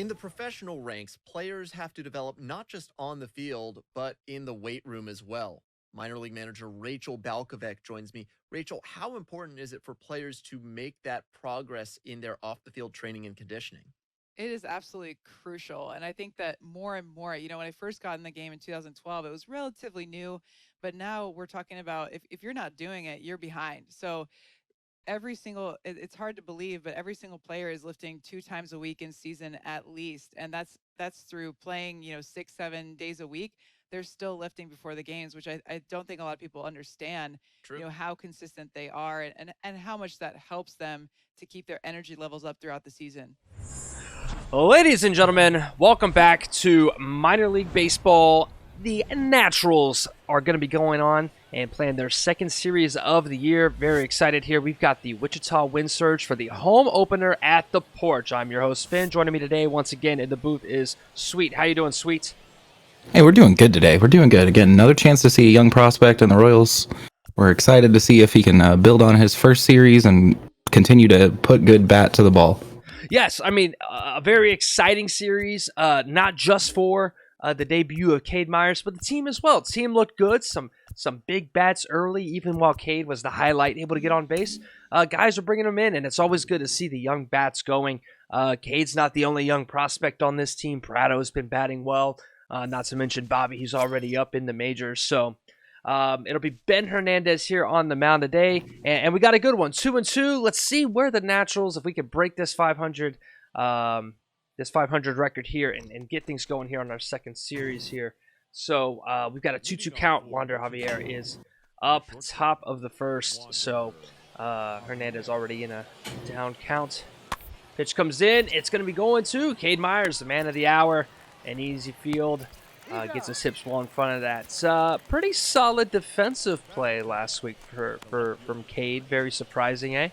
In the professional ranks, players have to develop not just on the field, but in the weight room as well. Minor league manager Rachel Balkovec joins me. Rachel, how important is it for players to make that progress in their off-the-field training and conditioning? It is absolutely crucial. And I think that more and more, when I first got in the game in 2012, it was relatively new. But now we're talking about if you're not doing it, you're behind. So it's hard to believe, but every single player is lifting 2 times a week in season at least. And that's through playing, 6, 7 days a week. They're still lifting before the games, which I don't think a lot of people understand, True. how consistent they are and how much that helps them to keep their energy levels up throughout the season. Ladies and gentlemen, welcome back to Minor League Baseball. The Naturals are going to be going on and playing their second series of the year. Very excited here. We've got the Wichita Wind Surge for the home opener at the Porch. I'm your host, Finn. Joining me today once again in the booth is Sweet. How you doing, Sweet? Hey, we're doing good today. We're doing good. Again, another chance to see a young prospect in the Royals. We're excited to see if he can build on his first series and continue to put good bat to the ball. Yes, I mean, a very exciting series, not just for the debut of Cade Meyers, but the team as well. The team looked good, some big bats early, even while Cade was the highlight, able to get on base. Guys are bringing them in, and it's always good to see the young bats going. Cade's not the only young prospect on this team. Prado's been batting well, not to mention Bobby. He's already up in the majors, so it'll be Ben Hernandez here on the mound today, and we got a good one, 2-2. Let's see where the Naturals, if we could break this 500 record here and get things going here on our second series here. So we've got a 2-2 count. Wander Javier is up top of the first, so Hernandez already in a down count. Pitch comes in. It's going to be going to Cade Meyers, the man of the hour. An easy field. Gets his hips well in front of that. Pretty solid defensive play last week from Cade. Very surprising, eh?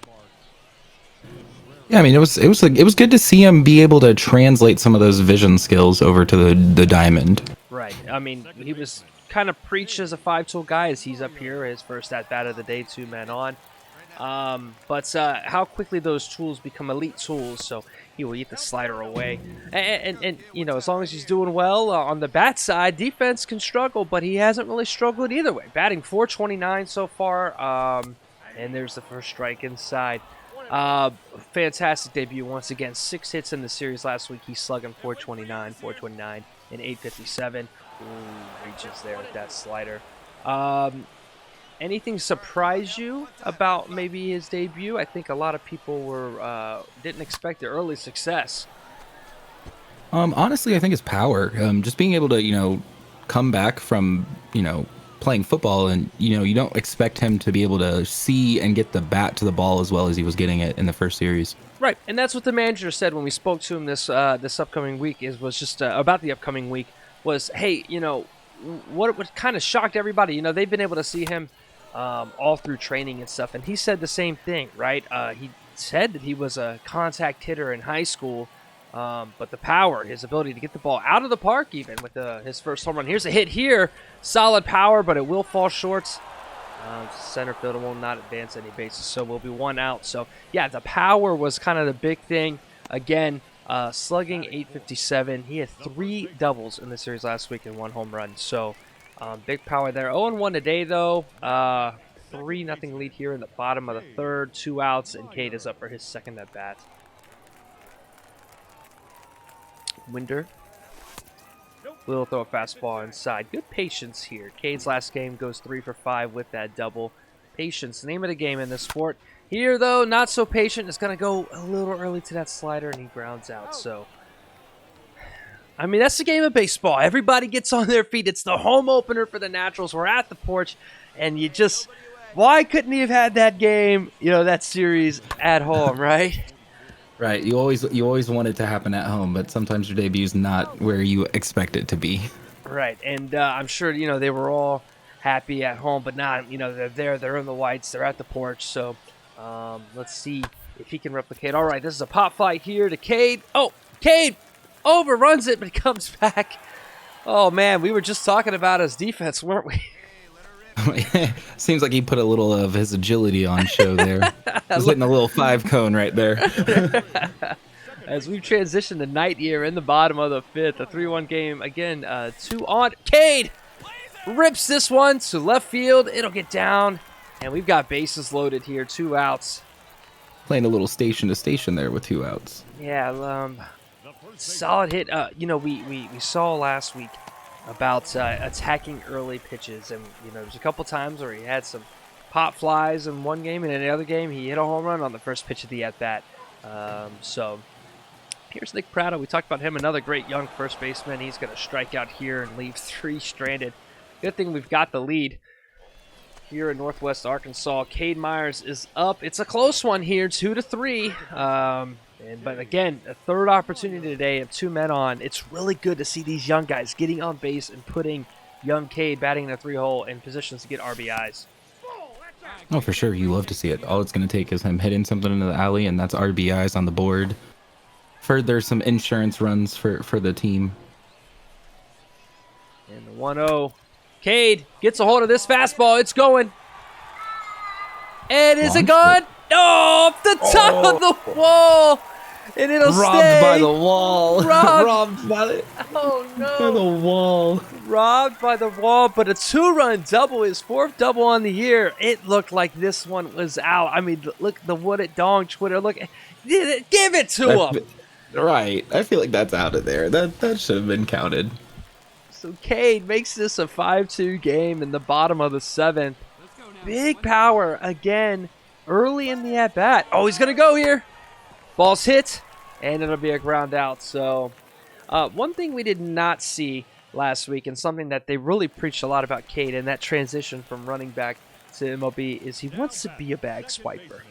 Yeah, I mean, it was good to see him be able to translate some of those vision skills over to the diamond. Right. I mean, he was kind of preached as a five-tool guy as he's up here, his first at-bat of the day, 2 men on. But how quickly those tools become elite tools, so he will eat the slider away. And as long as he's doing well on the bat side, defense can struggle, but he hasn't really struggled either way. Batting .429 so far, and there's the first strike inside. Fantastic debut once again. 6 hits in the series last week. He's slugging .429, and .857. Ooh, reaches there with that slider. Anything surprise you about maybe his debut? I think a lot of people didn't expect the early success. Honestly, I think his power, just being able to, come back from, playing football, and you don't expect him to be able to see and get the bat to the ball as well as he was getting it in the first series. Right, and that's what the manager said when we spoke to him this upcoming week. Was just about the upcoming week. Was, hey, what kind of shocked everybody. They've been able to see him all through training and stuff, and he said the same thing, right? He said that he was a contact hitter in high school, but the power, his ability to get the ball out of the park, even with his first home run. Here's a hit here, solid power, but it will fall short. Center fielder will not advance any bases, so we'll be 1 out. So yeah, the power was kind of the big thing. Again, slugging .857. He had 3 doubles in the series last week and 1 home run. So big power there. 0-1 today, though. 3-0 lead here in the bottom of the third. 2 outs, and Cade is up for his second at bat. Winder will throw a fastball inside. Good patience here. Cade's last game goes 3 for 5 with that double. Patience, name of the game in this sport. Here, though, not so patient. It's going to go a little early to that slider, and he grounds out. So, I mean, that's the game of baseball. Everybody gets on their feet. It's the home opener for the Naturals. We're at the Porch, and why couldn't he have had that game, that series at home, right? Right. You always want it to happen at home, but sometimes your debute's not where you expect it to be. Right, and I'm sure, they were all happy at home, but not, they're in the whites, they're at the Porch, so let's see if he can replicate. All right, this is a pop fly here to Cade. Oh, Cade overruns it, but he comes back. Oh, man, we were just talking about his defense, weren't we? Seems like he put a little of his agility on show there. He's hitting a little 5 cone right there. as we've transitioned to night here in the bottom of the 5th. A 3-1 game. Again, 2 on. Cade rips this one to left field. It'll get down. And we've got bases loaded here. 2 outs. Playing a little station to station there with 2 outs. Yeah, solid hit. We saw last week about attacking early pitches. And, there's a couple times where he had some pop flies in one game, and in the other game he hit a home run on the first pitch of the at-bat. So here's Nick Prado. We talked about him, another great young first baseman. He's going to strike out here and leave 3 stranded. Good thing we've got the lead here in Northwest Arkansas. Cade Meyers is up. It's a close one here, 2-3. But again, a third opportunity today of 2 men on. It's really good to see these young guys getting on base and putting young Cade batting in a 3-hole in positions to get RBIs. Oh, for sure. You love to see it. All it's going to take is him hitting something into the alley, and that's RBIs on the board. Further, some insurance runs for the team. And the 1-0. Cade gets a hold of this fastball. It's going. And is it gone? Oh, off the top of the wall. And it'll Robbed stay. by the wall. Robbed by the, Oh, by no. the wall. Robbed by the wall, but a 2-run double, his 4th double on the year. It looked like this one was out. I mean, look, the What It Dong Twitter. Look, give it to him. Right. I feel like that's out of there. That should have been counted. So Cade makes this a 5-2 game in the bottom of the 7th. Big power again early in the at-bat. Oh, he's going to go here. Ball's hit, and it'll be a ground out. So one thing we did not see last week, and something that they really preached a lot about Cade and that transition from running back to MLB, is he wants to be a bag swiper.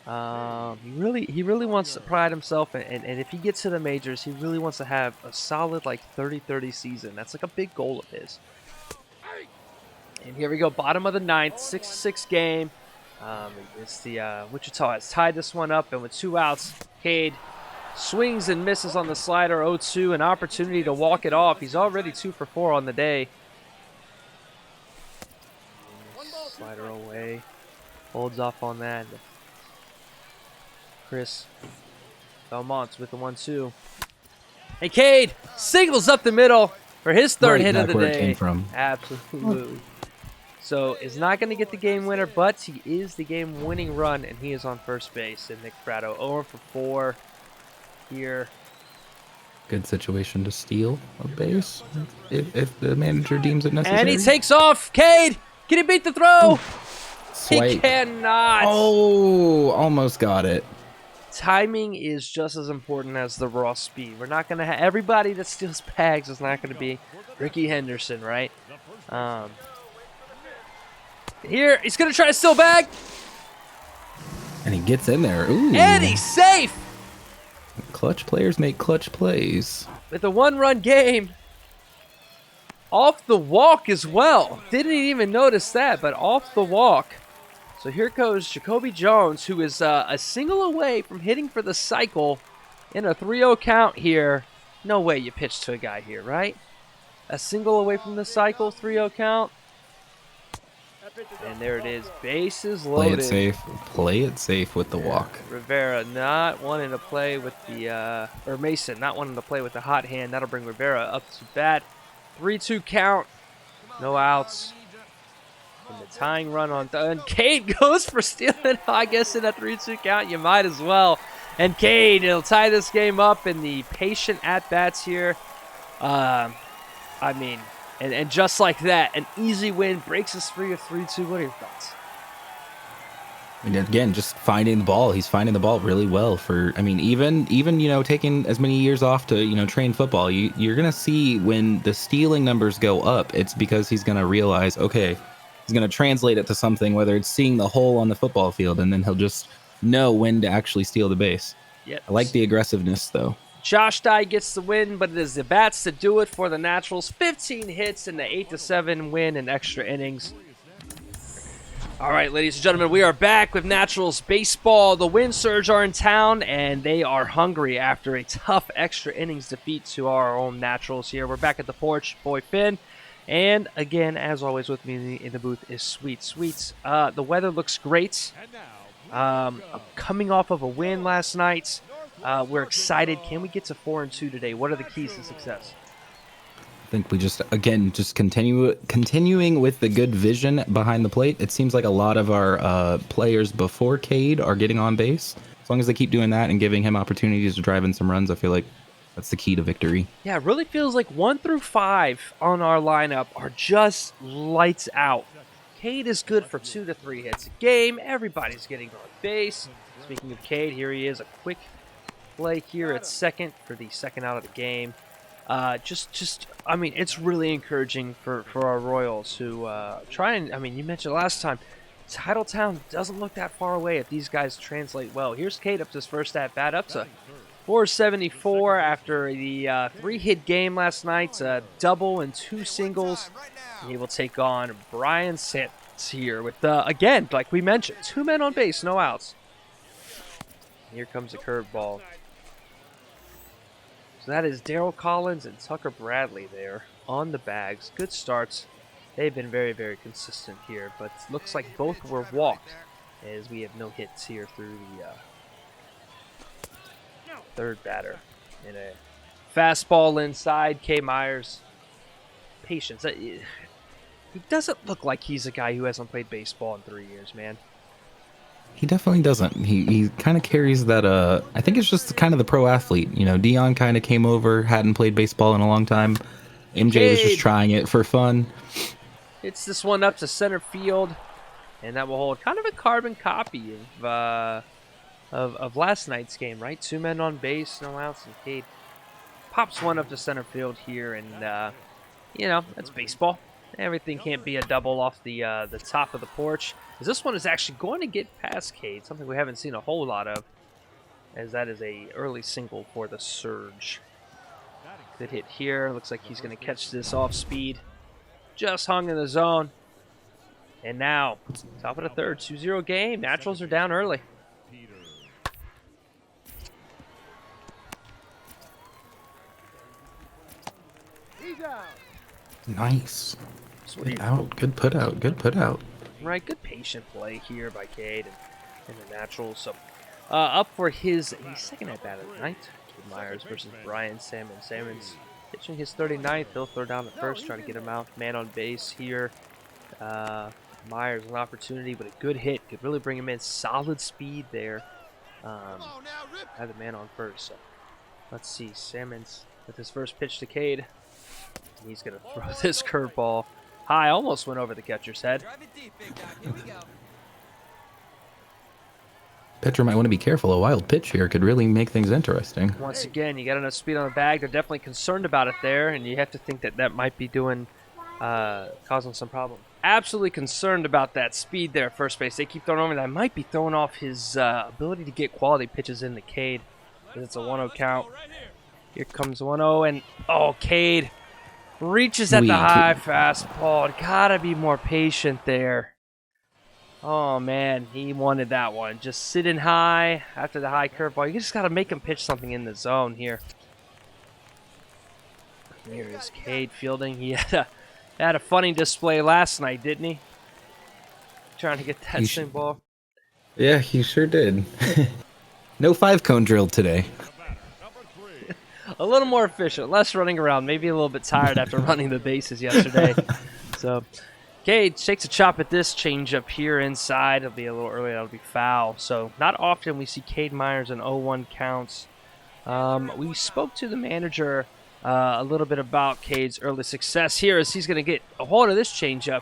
He really wants to pride himself, and if he gets to the majors, he really wants to have a solid 30-30 season. That's like a big goal of his. And here we go, bottom of the 9th, 6-6 game. It's the Wichita has tied this one up, and with 2 outs, Cade swings and misses on the slider. 0-2, an opportunity to walk it off. He's already 2 for 4 on the day. Slider away, holds off on that. Chris Belmont with the 1-2. And Cade singles up the middle for his 3rd hit of the where it day. came from. Absolutely. So is not going to get the game winner, but he is the game-winning run, and he is on first base. And Nick Prado 0 for 4 here. Good situation to steal a base if the manager deems it necessary. And he takes off. Cade, can he beat the throw? Swipe. He cannot. Oh, almost got it. Timing is just as important as the raw speed. We're not going to have everybody that steals bags is not going to be Ricky Henderson, right? Here, he's going to try to steal bag. And he gets in there. Ooh. And he's safe. Clutch players make clutch plays. With a 1-run game. Off the walk as well. Didn't even notice that, but off the walk. So here goes Jacoby Jones, who is a single away from hitting for the cycle in a 3-0 count here. No way you pitch to a guy here, right? A single away from the cycle, 3-0 count. And there it is, bases loaded. Play it safe with the walk. Rivera not wanting to play with the, or Mason not wanting to play with the hot hand. That'll bring Rivera up to bat. 3-2 count, no outs. And the tying run on, and Cade goes for stealing, I guess in a 3-2 count, you might as well. And Cade, he'll tie this game up in the patient at-bats here. And just like that, an easy win, breaks us free of 3-2. What are your thoughts? And again, just finding the ball. He's finding the ball really well even taking as many years off to, train football. You're going to see when the stealing numbers go up, it's because he's going to realize, okay, he's going to translate it to something, whether it's seeing the hole on the football field, and then he'll just know when to actually steal the base. Yep. I like the aggressiveness, though. Josh Dye gets the win, but it is the bats to do it for the Naturals. 15 hits in the 8-7 win in extra innings. All right, ladies and gentlemen, we are back with Naturals baseball. The Wind Surge are in town, and they are hungry after a tough extra innings defeat to our own Naturals here. We're back at the porch, Boy Finn. And again, as always, with me in the booth is Sweets. The weather looks great. Coming off of a win last night. We're excited. Can we get to 4-2 today? What are the keys to success? I think we just continuing with the good vision behind the plate. It seems like a lot of our players before Cade are getting on base. As long as they keep doing that and giving him opportunities to drive in some runs, I feel like that's the key to victory. Yeah, it really feels like 1 through 5 on our lineup are just lights out. Cade is good for 2 to 3 hits a game. Everybody's getting on base. Speaking of Cade, here he is, a quick play here at second for the second out of the game. I mean, it's really encouraging for our Royals who try and, I mean, you mentioned last time, Titletown doesn't look that far away if these guys translate well. Here's Cade up to his first at bat, up to 474 after the 3-hit game last night, double and 2 singles. He will take on Brian Santos here with, again, like we mentioned, 2 men on base, no outs. Here comes a curveball. So that is Darryl Collins and Tucker Bradley there on the bags. Good starts. They've been very, very consistent here, but looks like both were walked as we have no hits here through the third batter. In a fastball inside, Cade Meyers. Patience. He doesn't look like he's a guy who hasn't played baseball in 3 years, man. He definitely doesn't. He kind of carries that, I think it's just kind of the pro athlete. You know, Dion kind of came over, hadn't played baseball in a long time. MJ was just trying it for fun. It's this one up to center field, and that will hold kind of a carbon copy of last night's game, right? 2 men on base, no outs, and Cade pops one up to center field here, and, you know, that's baseball. Everything can't be a double off the top of the porch. As this one is actually going to get past Cade, something we haven't seen a whole lot of, as that is a early single for the Surge. Good hit here. Looks like he's going to catch this off speed. Just hung in the zone. And now, top of the third, 2-0 game. Naturals are down early. Nice. Good out. Good put out. Good put out. Right, good patient play here by Cade and the Naturals. So, up for his second at bat of the night. Cade Meyers versus Brian Salmons. Salmons pitching his 39th. He'll throw down the first, try to get him out. Man on base here. Meyers an opportunity, but a good hit. Could really bring him in. Solid speed there. Had the man on first. So, let's see. Salmons with his first pitch to Cade. He's going to throw this curveball high. Almost went over the catcher's head. Pitcher might want to be careful. A wild pitch here could really make things interesting. Once again, you got enough speed on the bag. They're definitely concerned about it there, and you have to think that that might be doing, causing some problem. Absolutely concerned about that speed there at first base. They keep throwing over. That might be throwing off his ability to get quality pitches in the Cade. It's a 1-0 count. Here comes 1-0, and Cade reaches at the high fastball. Gotta be more patient there. Oh, man, he wanted that one. Just sitting high after the high curveball. You just gotta make him pitch something in the zone here. Here is Cade fielding. He had a funny display last night, didn't he? Trying to get that same ball. Yeah, he sure did. No 5-cone drill today. A little more efficient, less running around, maybe a little bit tired after running the bases yesterday. So, Cade takes a chop at this changeup here inside. It'll be a little early, that'll be foul. So, not often we see Cade Meyers in 0-1 counts. We spoke to the manager a little bit about Cade's early success here as he's going to get a hold of this changeup.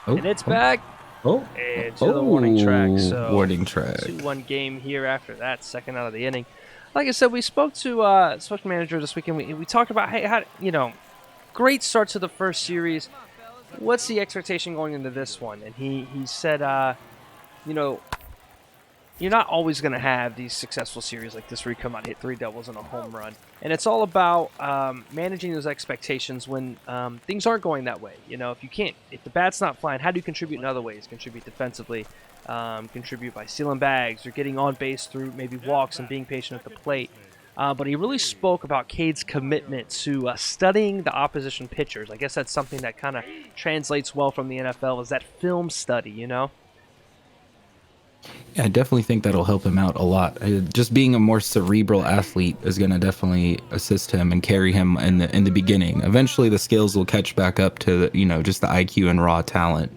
And it's back. And to the warning track. So, warning track. 2-1 game here after that, second out of the inning. Like I said, we spoke to special manager this weekend. We talked about, hey, how, you know, great start to the first series. What's the expectation going into this one? And he said, you know, you're not always going to have these successful series like this where you come out and hit 3 doubles and a home run. And it's all about managing those expectations when things aren't going that way. You know, if the bat's not flying, how do you contribute in other ways? Contribute defensively. Contribute by stealing bags or getting on base through maybe walks and being patient at the plate. But he really spoke about Cade's commitment to studying the opposition pitchers. I guess that's something that kind of translates well from the NFL is that film study, you know? Yeah, I definitely think that'll help him out a lot. Just being a more cerebral athlete is going to definitely assist him and carry him in the beginning. Eventually, the skills will catch back up to just the IQ and raw talent.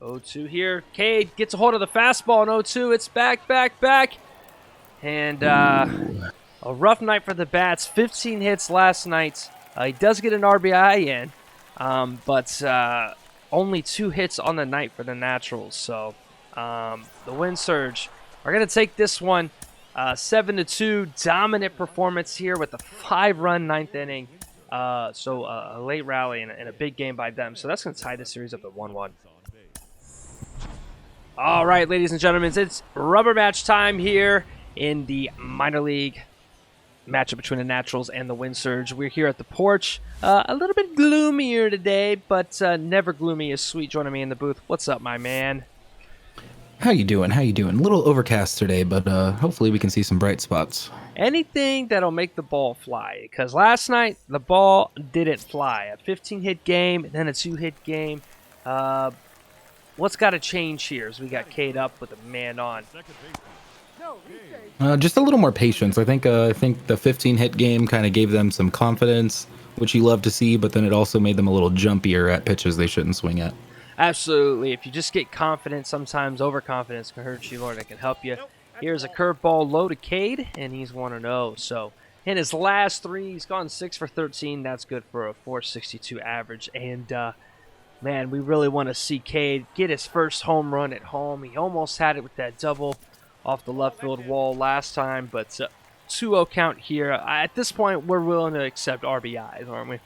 0-2 here. Cade gets a hold of the fastball in 0-2. It's back. And a rough night for the bats. 15 hits last night. He does get an RBI in, but only 2 hits on the night for the Naturals. So the Wind Surge are going to take this one 7-2. Dominant performance here with a 5-run 9th inning. So a late rally and a big game by them. So that's going to tie the series up at 1-1. All right, ladies and gentlemen, it's rubber match time here in the minor league matchup between the Naturals and the Wind Surge. We're here at the porch. A little bit gloomier today, but never gloomy is sweet. Joining me in the booth. What's up, my man? How you doing? A little overcast today, but hopefully we can see some bright spots. Anything that'll make the ball fly, because last night the ball didn't fly. A 15-hit game, and then a 2-hit game. What's got to change here as we got Cade up with a man on? Just a little more patience. I think the 15-hit game kind of gave them some confidence, which you love to see, but then it also made them a little jumpier at pitches they shouldn't swing at. Absolutely. If you just get confident, sometimes overconfidence can hurt you, or it can help you. Here's a curveball low to Cade, and he's 1-0. So in his last 3, he's gone 6 for 13. That's good for a 4.62 average. And man, we really want to see Cade get his first home run at home. He almost had it with that double off the left field wall last time, but 2-0 count here. At this point, we're willing to accept RBIs, aren't we?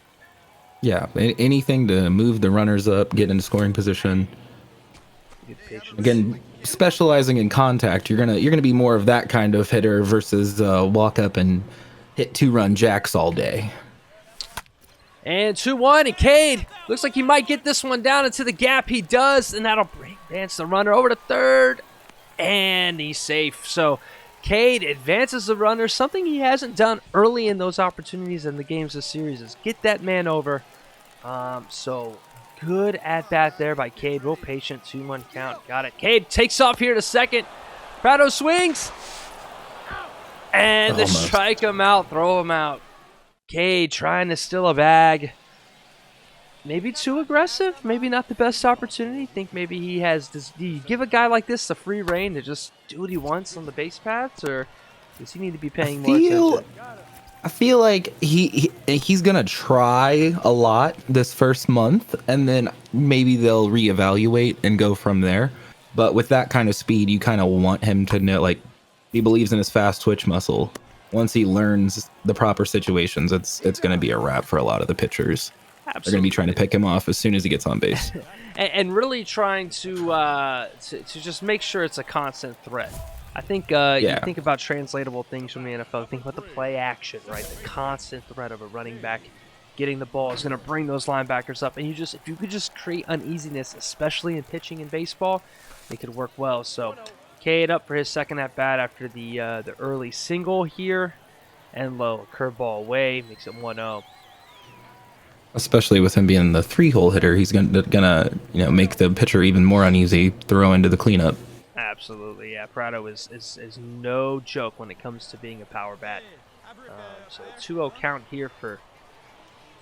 Yeah, anything to move the runners up, get into scoring position. Again, specializing in contact, you're gonna be more of that kind of hitter versus walk up and hit 2-run jacks all day. And 2-1, and Cade looks like he might get this one down into the gap. He does, and that'll advance the runner over to third, and he's safe. So Cade advances the runner. Something he hasn't done early in those opportunities in the games this series is get that man over. So good at bat there by Cade. Real patient, 2-1 count. Got it. Cade takes off here to second. Prado swings, and they strike him out, throw him out. Cade trying to steal a bag. Maybe too aggressive. Maybe not the best opportunity. Think maybe he has. Do you give a guy like this the free reign to just do what he wants on the base paths, or does he need to be paying more attention? I feel like he's gonna try a lot this first month, and then maybe they'll reevaluate and go from there. But with that kind of speed, you kind of want him to know, like, he believes in his fast twitch muscle. Once he learns the proper situations, it's going to be a wrap for a lot of the pitchers. Absolutely. They're going to be trying to pick him off as soon as he gets on base. and really trying to just make sure it's a constant threat. I think you think about translatable things from the NFL. Think about the play action, right? The constant threat of a running back getting the ball is going to bring those linebackers up. And if you could just create uneasiness, especially in pitching in baseball, it could work well. So Cade up for his second at bat after the early single here, and low curveball away makes it 1-0. Especially with him being the 3-hole hitter, he's gonna make the pitcher even more uneasy. Throw into the cleanup. Absolutely, yeah. Prado is no joke when it comes to being a power bat. So 2-0 count here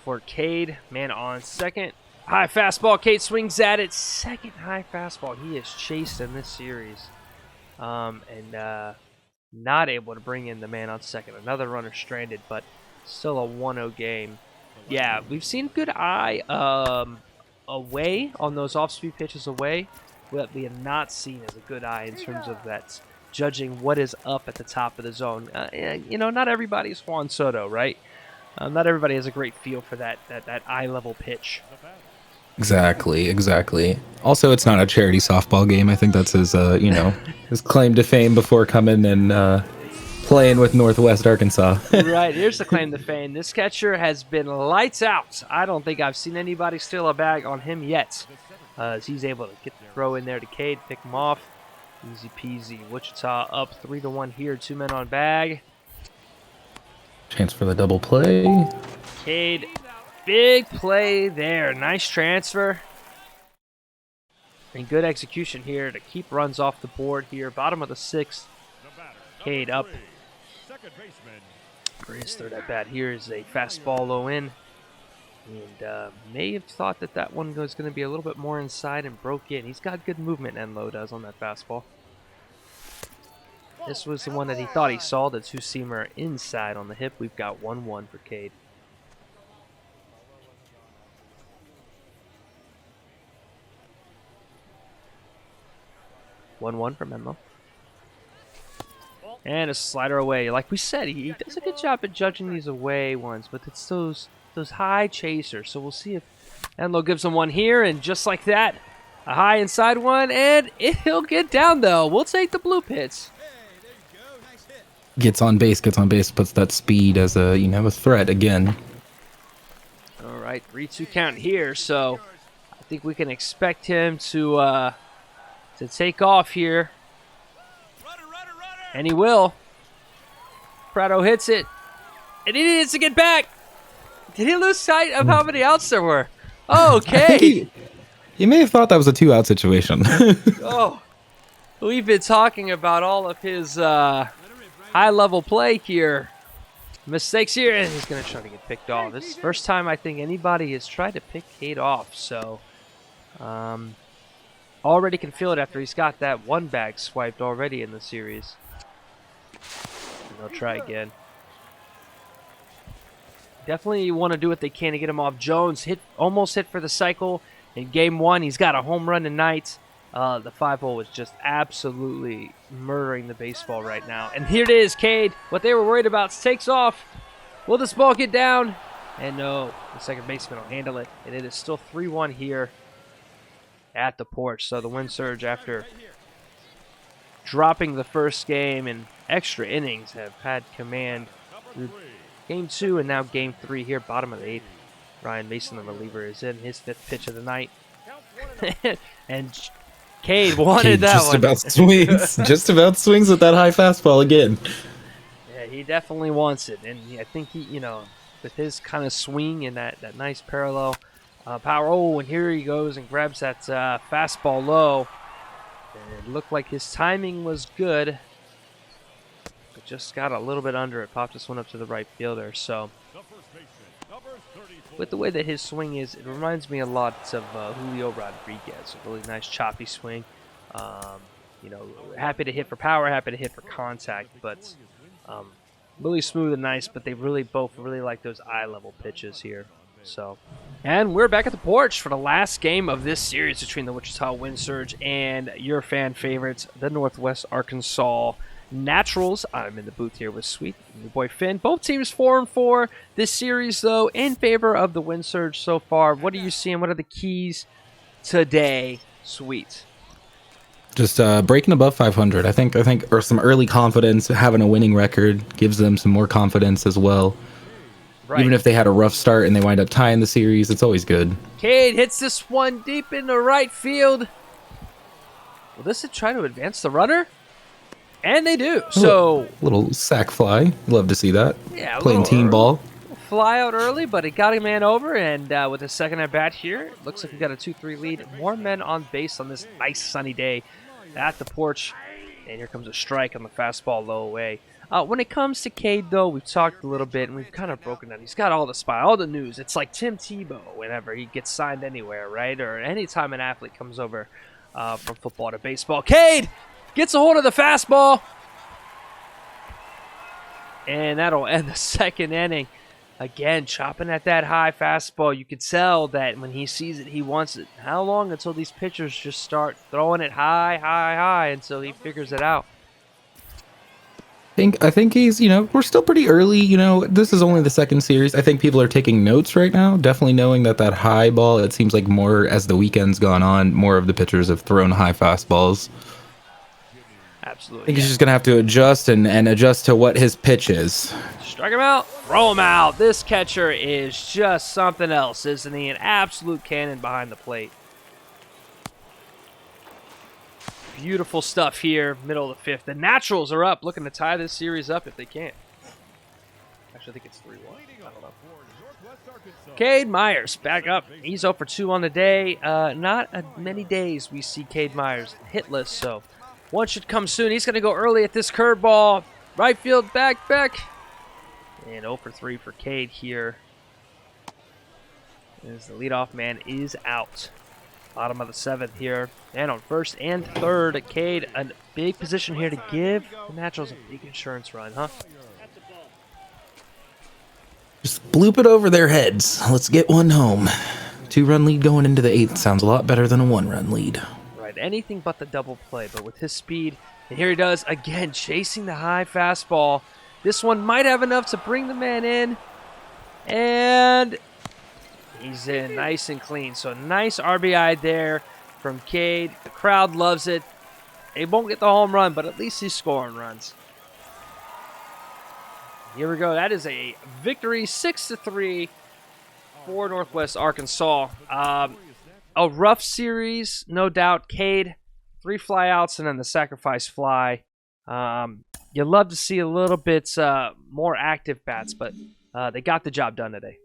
for Cade. Man on second. High fastball. Cade swings at it. Second high fastball. He is chased in this series. And not able to bring in the man on second. Another runner stranded, but still a 1-0 game. Yeah, we've seen good eye away on those off-speed pitches away. What we have not seen is a good eye in terms of that judging what is up at the top of the zone. Not everybody's Juan Soto, right? Not everybody has a great feel for that eye-level pitch. Exactly. Also, it's not a charity softball game. I think that's his, his claim to fame before coming and playing with Northwest Arkansas. Right, here's the claim to fame. This catcher has been lights out. I don't think I've seen anybody steal a bag on him yet. As he's able to get the throw in there to Cade, pick him off. Easy peasy. Wichita up 3-1 here. 2 men on bag. Chance for the double play. Cade. Big play there. Nice transfer. And good execution here to keep runs off the board here. Bottom of the 6th. Cade up for his third at bat. Here is a fastball low in. And may have thought that that one was going to be a little bit more inside and broke in. He's got good movement, Enlow does, on that fastball. This was the one that he thought he saw, the two-seamer inside on the hip. We've got 1-1 for Cade. One from Enlow. And a slider away. Like we said, he does a good job at judging these away ones, but it's those high chasers. So we'll see if Enlow gives him one here, and just like that, a high inside one, and he'll get down though. We'll take the blue pits. Gets on base, puts that speed as a, a threat again. All right, 3-2 count here, so I think we can expect him to take off here. And he will. Prado hits it. And he needs to get back. Did he lose sight of how many outs there were? Okay. He may have thought that was a 2-out situation. Oh, we've been talking about all of his high-level play here. Mistakes here, and he's going to try to get picked off. This is the first time I think anybody has tried to pick Cade off, so already can feel it after he's got that one bag swiped already in the series. And they'll try again. Definitely want to do what they can to get him off. Jones almost hit for the cycle in game 1. He's got a home run tonight. The 5-hole was just absolutely murdering the baseball right now. And here it is, Cade. What they were worried about takes off. Will this ball get down? And no, the second baseman will handle it. And it is still 3-1 here at the porch. So the Wind Surge, after dropping the first game in extra innings, have had command through game 2 and now game 3 here, bottom of the 8th. Ryan Mason, the reliever, is in his 5th pitch of the night. And Cade wanted that just one. Just about swings with that high fastball again. Yeah, he definitely wants it. And I think he, with his kind of swing and that nice parallel power. Oh, and here he goes and grabs that fastball low. And it looked like his timing was good, but just got a little bit under it. Popped this one up to the right fielder. So with the way that his swing is, it reminds me a lot of Julio Rodriguez. A really nice choppy swing. Happy to hit for power, happy to hit for contact, but really smooth and nice. But they both really like those eye-level pitches here. So, and we're back at the porch for the last game of this series between the Wichita Wind Surge and your fan favorites, the Northwest Arkansas Naturals. I'm in the booth here with Sweet and your boy Finn. Both teams 4-4. This series, though, in favor of the Wind Surge so far. What are you seeing? What are the keys today, Sweet? Just breaking above 500. I think, or some early confidence. Having a winning record gives them some more confidence as well. Right. Even if they had a rough start and they wind up tying the series, it's always good. Cade hits this one deep into right field. Will this try to advance the runner? And they do. So little sack fly. Love to see that. Yeah, playing team ball. Fly out early, but it got a man over, and with a second at bat here, looks like we got a 2-3 lead. More men on base on this nice sunny day at the porch. And here comes a strike on the fastball low away. When it comes to Cade, though, we've talked a little bit, and we've kind of broken down. He's got all the spy, all the news. It's like Tim Tebow whenever he gets signed anywhere, right? Or anytime an athlete comes over from football to baseball. Cade gets a hold of the fastball. And that'll end the second inning. Again, chopping at that high fastball. You could tell that when he sees it, he wants it. How long until these pitchers just start throwing it high until he figures it out? I think he's, we're still pretty early. This is only the second series. I think people are taking notes right now, definitely knowing that high ball, it seems like more as the weekend's gone on, more of the pitchers have thrown high fastballs. Absolutely. I think he's just going to have to adjust and adjust to what his pitch is. Strike him out, throw him out. This catcher is just something else, isn't he? An absolute cannon behind the plate. Beautiful stuff here, middle of the 5th. The Naturals are up, looking to tie this series up if they can. Actually, I think it's 3-1. I don't know. Cade Meyers back up. He's 0 for 2 on the day. Not many days we see Cade Meyers hitless, so one should come soon. He's going to go early at this curveball. Right field, back. And 0 for 3 for Cade here. As the leadoff man is out. Bottom of the 7th here. And on first and third, Cade, a big position here to give the Naturals a big insurance run, huh? Just bloop it over their heads. Let's get one home. 2-run lead going into the 8th sounds a lot better than a 1-run lead. Right, anything but the double play, but with his speed, and here he does again, chasing the high fastball. This one might have enough to bring the man in, and he's in nice and clean. So nice RBI there from Cade. The crowd loves it. He won't get the home run, but at least he's scoring runs. Here we go. That is a victory, 6-3 for Northwest Arkansas. A rough series, no doubt. Cade, 3 flyouts and then the sacrifice fly. You'd love to see a little bit more active bats, but they got the job done today.